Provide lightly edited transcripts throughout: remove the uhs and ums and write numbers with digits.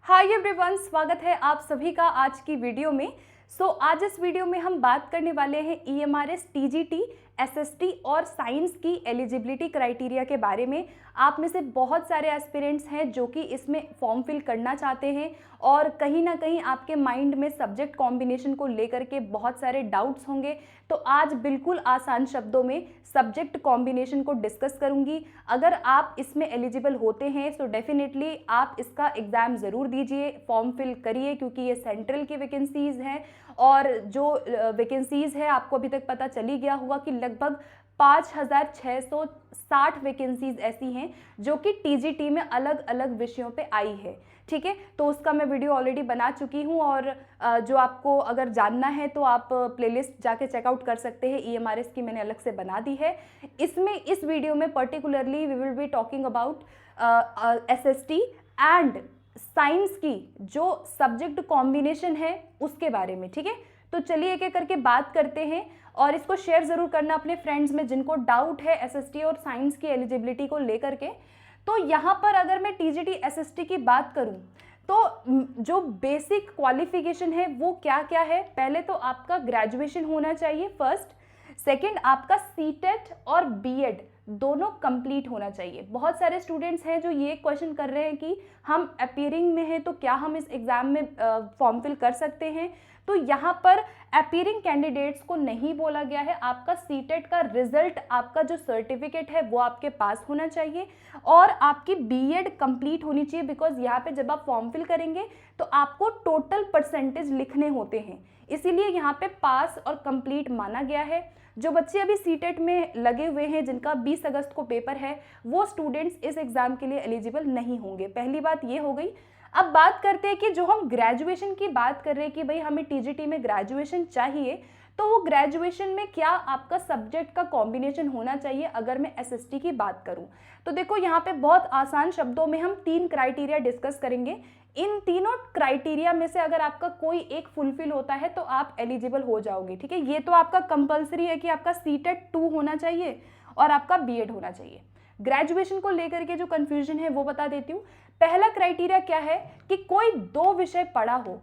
Hi everyone, स्वागत है आप सभी का आज की वीडियो में। आज इस वीडियो में हम बात करने वाले हैं ईएमआरएस, टीजीटी, एसएसटी और साइंस की एलिजिबिलिटी क्राइटेरिया के बारे में। आप में से बहुत सारे एस्पिरेंट्स हैं जो कि इसमें फॉर्म फिल करना चाहते हैं और कहीं ना कहीं आपके माइंड में सब्जेक्ट कॉम्बिनेशन को लेकर के बहुत सारे डाउट्स होंगे। तो आज बिल्कुल आसान शब्दों में सब्जेक्ट कॉम्बिनेशन को डिस्कस करूंगी। अगर आप इसमें एलिजिबल होते हैं तो डेफिनेटली आप इसका एग्ज़ाम ज़रूर दीजिए, फॉर्म फिल करिए, क्योंकि ये सेंट्रल की वैकेंसीज़ हैं और जो वैकेंसीज़ है आपको अभी तक पता चल ही गया होगा कि लगभग 5660 वैकेंसीज ऐसी हैं जो कि टीजीटी में अलग अलग विषयों पे आई है। ठीक है, तो उसका मैं वीडियो ऑलरेडी बना चुकी हूँ और जो आपको अगर जानना है तो आप प्लेलिस्ट जाके चेकआउट कर सकते हैं। ईएमआरएस की मैंने अलग से बना दी है। इस वीडियो में particularly we will be talking about SST and science की जो सब्जेक्ट कॉम्बिनेशन है उसके बारे में। ठीक है, तो चलिए एक एक करके बात करते हैं और इसको शेयर ज़रूर करना अपने फ्रेंड्स में जिनको डाउट है एसएसटी और साइंस की एलिजिबिलिटी को लेकर के। तो यहाँ पर अगर मैं टीजीटी एसएसटी की बात करूँ तो जो बेसिक क्वालिफिकेशन है वो क्या क्या है। पहले तो आपका ग्रेजुएशन होना चाहिए फर्स्ट। सेकंड, आपका सीटेट और बीएड दोनों कंप्लीट होना चाहिए। बहुत सारे स्टूडेंट्स हैं जो ये क्वेश्चन कर रहे हैं कि हम अपीयरिंग में हैं तो क्या हम इस एग्ज़ाम में फॉर्म फिल कर सकते हैं। तो यहाँ पर अपीयरिंग कैंडिडेट्स को नहीं बोला गया है। आपका सीटेट का रिजल्ट, आपका जो सर्टिफिकेट है वो आपके पास होना चाहिए और आपकी बीएड कंप्लीट होनी चाहिए। बिकॉज यहाँ पे जब आप फॉर्म फिल करेंगे तो आपको टोटल परसेंटेज लिखने होते हैं, इसीलिए यहाँ पे पास और कंप्लीट माना गया है। जो बच्चे अभी सीटेट में लगे हुए हैं जिनका 20 अगस्त को पेपर है, वो स्टूडेंट्स इस एग्ज़ाम के लिए एलिजिबल नहीं होंगे। पहली बात ये हो गई। अब बात करते हैं कि जो हम ग्रेजुएशन की बात कर रहे हैं कि भाई हमें टीजीटी में ग्रेजुएशन चाहिए, तो वो ग्रेजुएशन में क्या आपका सब्जेक्ट का कॉम्बिनेशन होना चाहिए। अगर मैं एसएसटी की बात करूं तो देखो यहाँ पे बहुत आसान शब्दों में हम 3 क्राइटेरिया डिस्कस करेंगे। इन तीनों क्राइटेरिया में से अगर आपका कोई एक फुलफिल होता है तो आप एलिजिबल हो जाओगे। ठीक है, ये तो आपका कंपलसरी है कि आपका सीटेट 2 होना चाहिए और आपका बीएड होना चाहिए। ग्रेजुएशन को लेकर के जो कंफ्यूजन है वो बता देती हूँ। पहला क्राइटेरिया क्या है कि कोई 2 विषय पढ़ा हो,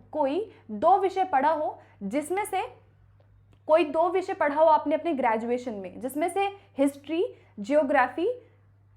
जिसमें से कोई 2 विषय पढ़ा हो आपने अपने ग्रेजुएशन में, जिसमें से history, geography,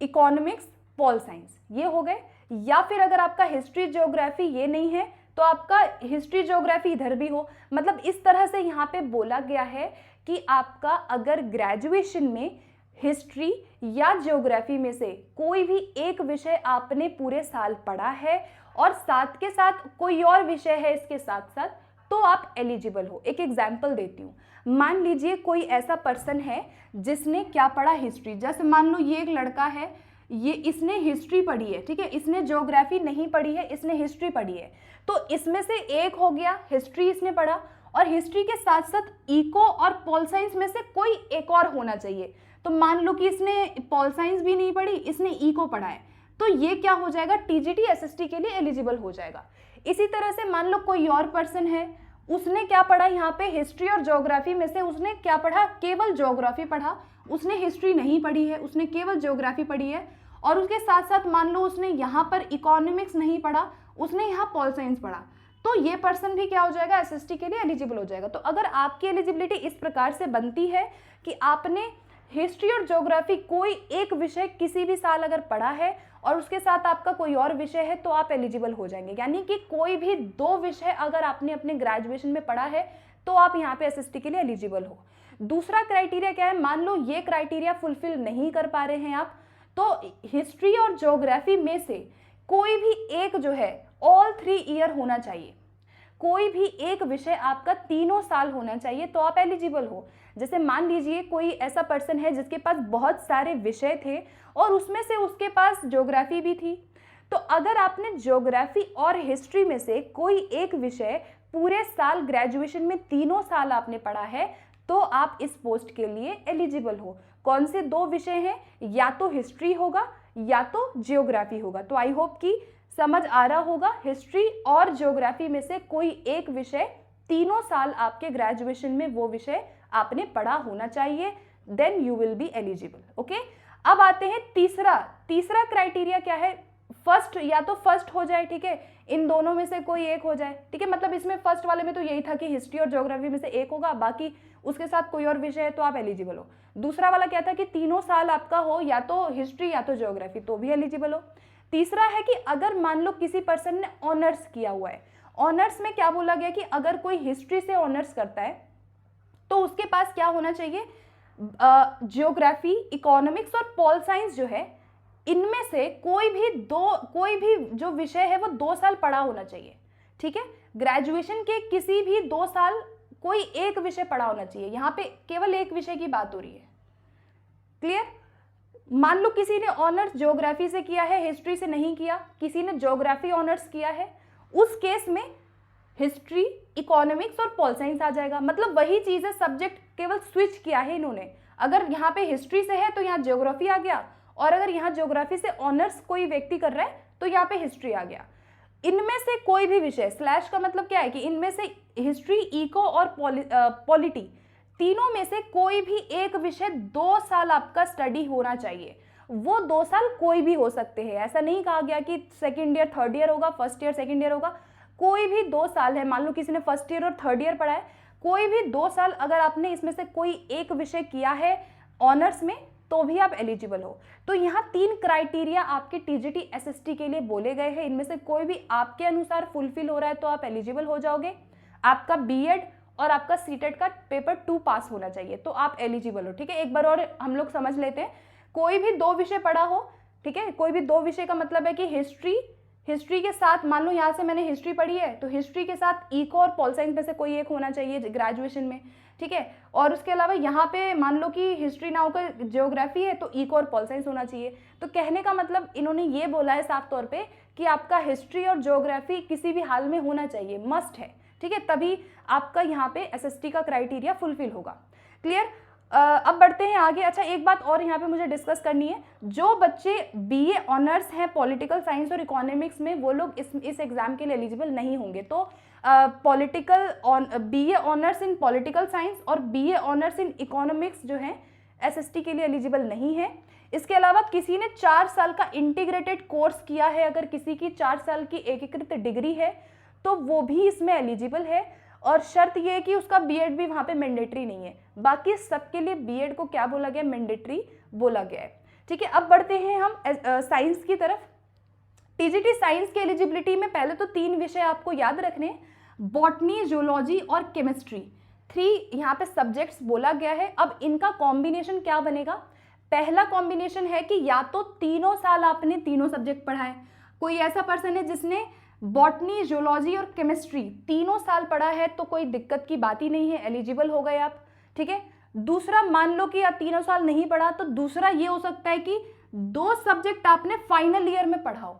economics, pol science, ये हो गए। या फिर अगर आपका हिस्ट्री जियोग्राफी ये नहीं है तो आपका हिस्ट्री जियोग्राफी इधर भी हो। मतलब इस तरह से यहाँ पे बोला गया है कि आपका अगर ग्रेजुएशन में हिस्ट्री या जियोग्राफी में से कोई भी एक विषय आपने पूरे साल पढ़ा है और साथ के साथ कोई और विषय है इसके साथ साथ, तो आप एलिजिबल हो। एक एग्जाम्पल देती हूँ। मान लीजिए कोई ऐसा पर्सन है जिसने क्या पढ़ा, हिस्ट्री। जैसे मान लो ये एक लड़का है, इसने हिस्ट्री पढ़ी है। ठीक है, इसने ज्योग्राफी नहीं पढ़ी है, इसने हिस्ट्री पढ़ी है। तो इसमें से एक हो गया, हिस्ट्री इसने पढ़ा और हिस्ट्री के साथ साथ इको और पॉल साइंस में से कोई एक और होना चाहिए। तो मान लो कि इसने पॉल साइंस भी नहीं पढ़ी, इसने इको पढ़ा है, तो ये क्या हो जाएगा, टीजीटी एसएसटी के लिए एलिजिबल हो जाएगा। इसी तरह से मान लो कोई और पर्सन है, उसने क्या पढ़ा, यहाँ पे हिस्ट्री और ज्योग्राफी में से उसने क्या पढ़ा, केवल ज्योग्राफी पढ़ा, उसने हिस्ट्री नहीं पढ़ी है, उसने केवल ज्योग्राफी पढ़ी है। और उसके साथ साथ मान लो उसने यहाँ पर इकोनॉमिक्स नहीं पढ़ा, उसने यहाँ पॉल साइंस पढ़ा, तो ये पर्सन भी क्या हो जाएगा, एसएसटी के लिए एलिजिबल हो जाएगा। तो अगर आपकी एलिजिबिलिटी इस प्रकार से बनती है कि आपने हिस्ट्री और ज्योग्राफी कोई एक विषय किसी भी साल अगर पढ़ा है और उसके साथ आपका कोई और विषय है, तो आप एलिजिबल हो जाएंगे। यानी कि कोई भी 2 विषय अगर आपने अपने ग्रेजुएशन में पढ़ा है तो आप यहाँ पे एसएसटी के लिए एलिजिबल हो। दूसरा क्राइटेरिया क्या है, मान लो ये क्राइटेरिया फुलफिल नहीं कर पा रहे हैं आप, तो हिस्ट्री और ज्योग्राफी में से कोई भी एक जो है ऑल 3 ईयर होना चाहिए। कोई भी एक विषय आपका 3 साल होना चाहिए तो आप एलिजिबल हो। जैसे मान लीजिए कोई ऐसा पर्सन है जिसके पास बहुत सारे विषय थे और उसमें से उसके पास ज्योग्राफी भी थी, तो अगर आपने ज्योग्राफी और हिस्ट्री में से कोई एक विषय पूरे साल ग्रेजुएशन में 3 साल आपने पढ़ा है, तो आप इस पोस्ट के लिए एलिजिबल हो। कौन से 2 विषय हैं, या तो हिस्ट्री होगा या तो जियोग्राफी होगा। तो आई होप कि समझ आ रहा होगा, हिस्ट्री और ज्योग्राफी में से कोई एक विषय 3 साल आपके ग्रेजुएशन में वो विषय आपने पढ़ा होना चाहिए, then you will be eligible. Okay, अब आते हैं तीसरा क्राइटेरिया क्या है, फर्स्ट या तो फर्स्ट हो जाए, ठीक है, इन दोनों में से कोई एक हो जाए, ठीक है। मतलब इसमें फर्स्ट वाले में तो यही था कि हिस्ट्री और ज्योग्राफी में से एक होगा, बाकी उसके साथ कोई और विषय है तो आप एलिजिबल हो। दूसरा वाला क्या था कि तीनों साल आपका हो या तो हिस्ट्री या तो ज्योग्राफी, तो भी एलिजिबल हो। तीसरा है कि अगर मान लो किसी पर्सन ने ऑनर्स किया हुआ है, ऑनर्स में क्या बोला गया कि अगर कोई हिस्ट्री से ऑनर्स करता है तो उसके पास क्या होना चाहिए, ज्योग्राफी, इकोनॉमिक्स और पॉल साइंस जो है इनमें से कोई भी जो विषय है वो 2 साल पढ़ा होना चाहिए, ठीक है। ग्रेजुएशन के किसी भी 2 साल कोई एक विषय पढ़ा होना चाहिए, यहाँ पे केवल एक विषय की बात हो रही है, क्लियर। मान लो किसी ने ऑनर्स ज्योग्राफी से किया है, हिस्ट्री से नहीं किया, किसी ने ज्योग्राफी ऑनर्स किया है, उस केस में हिस्ट्री, इकोनॉमिक्स और पॉल साइंस आ जाएगा। मतलब वही चीज है, सब्जेक्ट केवल स्विच किया है इन्होंने। अगर यहाँ पे हिस्ट्री से है तो यहाँ ज्योग्राफी आ गया, और अगर यहाँ ज्योग्राफी से ऑनर्स कोई व्यक्ति कर रहा है तो यहाँ पे हिस्ट्री आ गया। इनमें से कोई भी विषय, स्लैश का मतलब क्या है कि इनमें से हिस्ट्री, इको और पॉलिटी, तीनों में से कोई भी एक विषय 2 साल आपका स्टडी होना चाहिए। वो 2 साल कोई भी हो सकते हैं, ऐसा नहीं कहा गया कि सेकेंड ईयर थर्ड ईयर होगा, फर्स्ट ईयर सेकेंड ईयर होगा, कोई भी 2 साल है। मान लो किसी ने फर्स्ट ईयर और थर्ड ईयर पढ़ा है, कोई भी 2 साल अगर आपने इसमें से कोई एक विषय किया है ऑनर्स में तो भी आप एलिजिबल हो। तो यहाँ 3 क्राइटेरिया आपके टीजीटी एसएसटी के लिए बोले गए हैं, इनमें से कोई भी आपके अनुसार फुलफिल हो रहा है तो आप एलिजिबल हो जाओगे। आपका बीएड और आपका सीटेट का पेपर 2 पास होना चाहिए तो आप एलिजिबल हो, ठीक है। एक बार और हम लोग समझ लेते हैं, कोई भी 2 विषय पढ़ा हो, ठीक है। कोई भी 2 विषय का मतलब है कि हिस्ट्री के साथ, मान लो यहाँ से मैंने हिस्ट्री पढ़ी है तो हिस्ट्री के साथ इको और पॉल साइंस में से कोई एक होना चाहिए ग्रेजुएशन में, ठीक है। और उसके अलावा यहाँ पे मान लो कि हिस्ट्री ना होकर ज्योग्राफी है तो इको और पॉल साइंस होना चाहिए। तो कहने का मतलब इन्होंने ये बोला है साफ तौर पे कि आपका हिस्ट्री और ज्योग्राफी किसी भी हाल में होना चाहिए, मस्ट है, ठीक है। तभी आपका यहाँ पे एसएसटी का क्राइटेरिया फुलफिल होगा, क्लियर। अब बढ़ते हैं आगे। अच्छा, एक बात और यहाँ पे मुझे डिस्कस करनी है, जो बच्चे बीए ऑनर्स हैं पॉलिटिकल साइंस और इकोनॉमिक्स में, वो लोग इस एग्जाम के लिए एलिजिबल नहीं होंगे। तो BA honours in political science और बीए ऑनर्स इन इकोनॉमिक्स जो है एसएसटी के लिए एलिजिबल नहीं है। इसके अलावा किसी ने 4 साल का इंटीग्रेटेड कोर्स किया है, अगर किसी की 4 साल की एकीकृत डिग्री है तो वो भी इसमें एलिजिबल है, और शर्त ये है कि उसका बीएड भी वहाँ पे मैंडेटरी नहीं है। बाकी सबके लिए बीएड को क्या बोला गया, मैंडेटरी बोला गया है, ठीक है। अब बढ़ते हैं हम साइंस की तरफ। टीजीटी साइंस की एलिजिबिलिटी में पहले तो 3 विषय आपको याद रखने, बॉटनी, जूलॉजी और केमिस्ट्री, 3 यहाँ पे सब्जेक्ट्स बोला गया है। अब इनका कॉम्बिनेशन क्या बनेगा, पहला कॉम्बिनेशन है कि या तो तीनों साल आपने तीनों सब्जेक्ट पढ़ा है, कोई ऐसा पर्सन है जिसने बॉटनी, जूलॉजी और केमिस्ट्री तीनों साल पढ़ा है तो कोई दिक्कत की बात ही नहीं है, एलिजिबल हो गए आप, ठीक है। दूसरा, मान लो कि आप तीनों साल नहीं पढ़ा तो दूसरा ये हो सकता है कि 2 सब्जेक्ट आपने फाइनल ईयर में पढ़ा हो।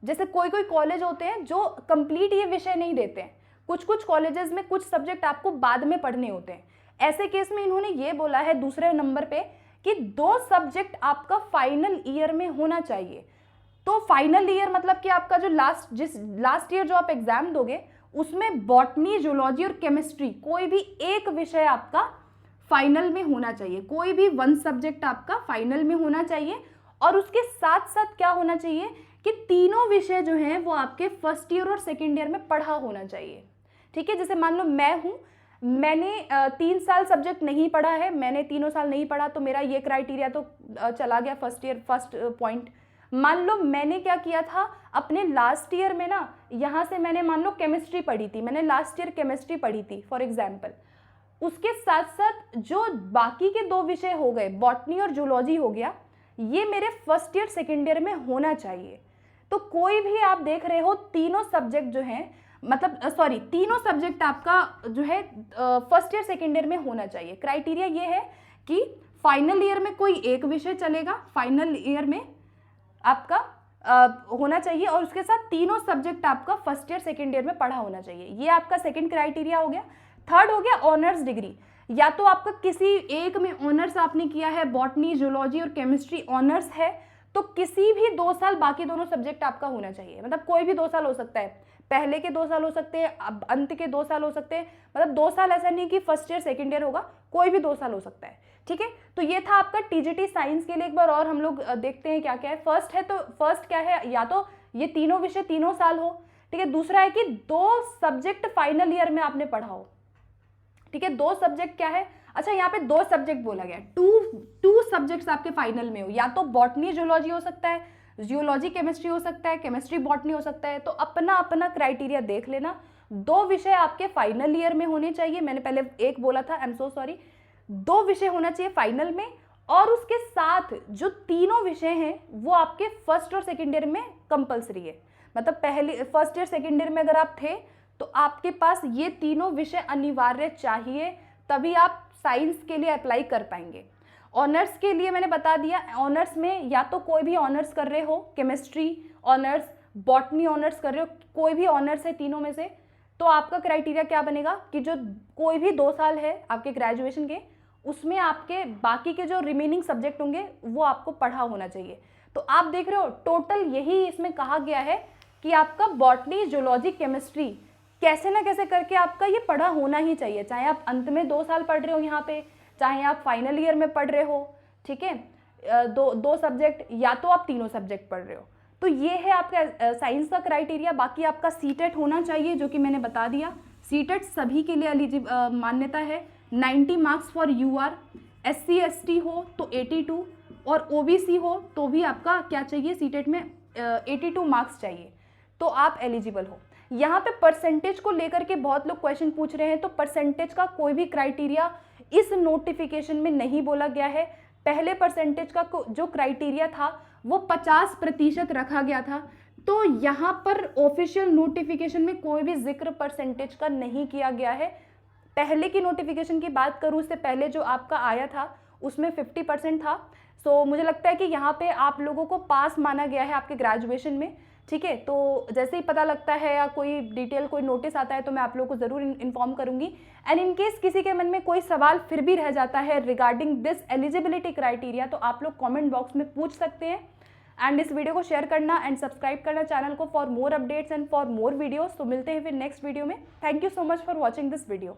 जैसे कोई कॉलेज होते हैं जो कंप्लीट ये विषय नहीं देते हैं, कुछ कॉलेजेस में कुछ सब्जेक्ट आपको बाद में पढ़ने होते हैं। ऐसे केस में इन्होंने ये बोला है दूसरे नंबर पे कि 2 सब्जेक्ट आपका फाइनल ईयर में होना चाहिए। तो फाइनल ईयर मतलब कि आपका जो लास्ट ईयर जो आप एग्जाम दोगे उसमें बॉटनी, जूलॉजी और केमिस्ट्री कोई भी एक विषय आपका फाइनल में होना चाहिए, कोई भी 1 सब्जेक्ट आपका फाइनल में होना चाहिए। और उसके साथ साथ क्या होना चाहिए कि तीनों विषय जो हैं वो आपके फर्स्ट ईयर और सेकेंड ईयर में पढ़ा होना चाहिए, ठीक है। जैसे मान लो मैं हूँ, मैंने 3 साल सब्जेक्ट नहीं पढ़ा है, मैंने तीनों साल नहीं पढ़ा तो मेरा ये क्राइटेरिया तो चला गया, फर्स्ट पॉइंट। मान लो मैंने क्या किया था अपने लास्ट ईयर में ना, यहाँ से मैंने मान लो केमिस्ट्री पढ़ी थी, मैंने लास्ट ईयर केमिस्ट्री पढ़ी थी फॉर एग्जाम्पल, उसके साथ साथ जो बाकी के 2 विषय हो गए, बॉटनी और जूलॉजी हो गया, ये मेरे फर्स्ट ईयर सेकेंड ईयर में होना चाहिए। तो कोई भी आप देख रहे हो तीनों सब्जेक्ट जो हैं, मतलब तीनों सब्जेक्ट आपका जो है फर्स्ट ईयर सेकेंड ईयर में होना चाहिए। क्राइटेरिया ये है कि फाइनल ईयर में कोई एक विषय चलेगा, फाइनल ईयर में आपका होना चाहिए, और उसके साथ तीनों सब्जेक्ट आपका फर्स्ट ईयर सेकेंड ईयर में पढ़ा होना चाहिए। ये आपका सेकंड क्राइटेरिया हो गया। थर्ड हो गया ऑनर्स डिग्री, या तो आपका किसी एक में ऑनर्स आपने किया है, बॉटनी, जूलॉजी और केमिस्ट्री ऑनर्स है, तो किसी भी 2 साल बाकी दोनों सब्जेक्ट आपका होना चाहिए। मतलब कोई भी 2 साल हो सकता है, पहले के 2 साल हो सकते हैं, अब अंत के 2 साल हो सकते हैं, मतलब 2 साल ऐसा नहीं कि फर्स्ट ईयर सेकेंड ईयर होगा, कोई भी 2 साल हो सकता है, ठीक है। तो ये था आपका टीजीटी साइंस के लिए। एक बार और हम लोग देखते हैं क्या क्या है। फर्स्ट है तो फर्स्ट क्या है, या तो ये तीनों विषय तीनों साल हो, ठीक है। दूसरा है कि 2 सब्जेक्ट फाइनल ईयर में आपने पढ़ा हो, ठीक है। 2 सब्जेक्ट क्या है, अच्छा यहाँ पे 2 सब्जेक्ट बोला गया, टू सब्जेक्ट्स आपके फाइनल में हो, या तो बॉटनी जूलॉजी हो सकता है, जियोलॉजी केमिस्ट्री हो सकता है, केमिस्ट्री बॉटनी हो सकता है। तो अपना अपना क्राइटेरिया देख लेना। 2 विषय आपके फाइनल ईयर में होने चाहिए, मैंने पहले एक बोला था, आई एम सो सॉरी, 2 विषय होना चाहिए फाइनल में, और उसके साथ जो तीनों विषय हैं वो आपके फर्स्ट और सेकेंड ईयर में कंपलसरी है। मतलब पहले फर्स्ट ईयर सेकेंड ईयर में अगर आप थे तो आपके पास ये तीनों विषय अनिवार्य चाहिए, तभी आप साइंस के लिए अप्लाई कर पाएंगे। ऑनर्स के लिए मैंने बता दिया, ऑनर्स में या तो कोई भी ऑनर्स कर रहे हो, केमिस्ट्री ऑनर्स, बॉटनी ऑनर्स कर रहे हो, कोई भी ऑनर्स है तीनों में से, तो आपका क्राइटेरिया क्या बनेगा कि जो कोई भी 2 साल है आपके ग्रेजुएशन के, उसमें आपके बाकी के जो रिमेनिंग सब्जेक्ट होंगे वो आपको पढ़ा होना चाहिए। तो आप देख रहे हो टोटल यही इसमें कहा गया है कि आपका बॉटनी, जूलॉजी, केमिस्ट्री कैसे ना कैसे करके आपका ये पढ़ा होना ही चाहिए, चाहे आप अंत में 2 साल पढ़ रहे हो यहाँ पे, चाहे आप फाइनल ईयर में पढ़ रहे हो, ठीक है, दो सब्जेक्ट, या तो आप तीनों सब्जेक्ट पढ़ रहे हो। तो ये है आपका साइंस का क्राइटेरिया। बाकी आपका सीटेट होना चाहिए, जो कि मैंने बता दिया। सीटेट सभी के लिए मान्यता है। 90 marks for UR, SC ST हो तो 82, और OBC हो तो भी आपका क्या चाहिए, सीटेट में 82 मार्क्स चाहिए, तो आप एलिजिबल हो। यहाँ पे परसेंटेज को लेकर के बहुत लोग क्वेश्चन पूछ रहे हैं, तो परसेंटेज का कोई भी क्राइटेरिया इस नोटिफिकेशन में नहीं बोला गया है। पहले परसेंटेज का जो क्राइटेरिया था वो 50% रखा गया था, तो यहाँ पर ऑफिशियल नोटिफिकेशन में कोई भी जिक्र परसेंटेज का नहीं किया गया है। पहले की नोटिफिकेशन की बात करूँ, उससे पहले जो आपका आया था उसमें 50% था। सो मुझे लगता है कि यहाँ पे आप लोगों को पास माना गया है आपके ग्रेजुएशन में, ठीक है। तो जैसे ही पता लगता है या कोई डिटेल, कोई नोटिस आता है, तो मैं आप लोगों को ज़रूर इन्फॉर्म करूंगी। एंड इन केस किसी के मन में कोई सवाल फिर भी रह जाता है रिगार्डिंग दिस एलिजिबिलिटी क्राइटेरिया, तो आप लोग कमेंट बॉक्स में पूछ सकते हैं। एंड इस वीडियो को शेयर करना एंड सब्सक्राइब करना चैनल को for more updates and for more videos. तो मिलते हैं फिर नेक्स्ट वीडियो में। Thank you so much for watching this video.